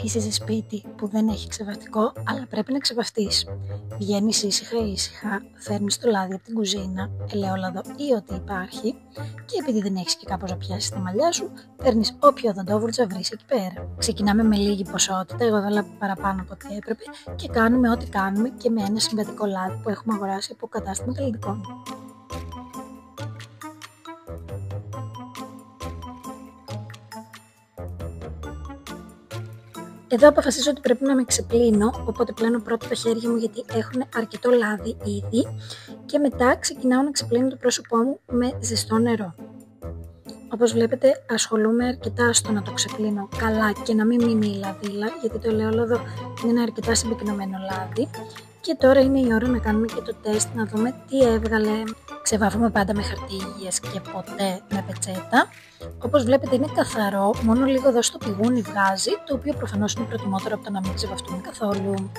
Είσαι σε σπίτι που δεν έχει ξεβαφτικό, αλλά πρέπει να ξεβαφτείς. Βγαίνεις ήσυχα, φέρνεις το λάδι από την κουζίνα, ελαιόλαδο ή ό,τι υπάρχει, και επειδή δεν έχεις και κάπως να πιάσεις τα μαλλιά σου, παίρνεις όποιο οδοντόβουρτσα βρεις εκεί πέρα. Ξεκινάμε με λίγη ποσότητα, εγώ έβαλα παραπάνω από ό,τι έπρεπε, και κάνουμε ό,τι κάνουμε και με ένα συμβατικό λάδι που έχουμε αγοράσει από κατάστημα καλλιτικών. Εδώ αποφασίζω ότι πρέπει να με ξεπλύνω, οπότε πλένω πρώτα τα χέρια μου γιατί έχουν αρκετό λάδι ήδη και μετά ξεκινάω να ξεπλύνω το πρόσωπό μου με ζεστό νερό. Όπως βλέπετε, ασχολούμαι αρκετά στο να το ξεπλύνω καλά και να μην μείνει η λαδίλα, γιατί το ελαιόλαδο είναι αρκετά συμπυκνωμένο λάδι. Και τώρα είναι η ώρα να κάνουμε και το τεστ, να δούμε τι έβγαλε. Ξεβάφουμε πάντα με χαρτί υγείας και ποτέ με πετσέτα. Όπως βλέπετε είναι καθαρό, μόνο λίγο εδώ στο πηγούνι βγάζει, το οποίο προφανώς είναι προτιμότερο από το να μην ξεβαφτούμε καθόλου.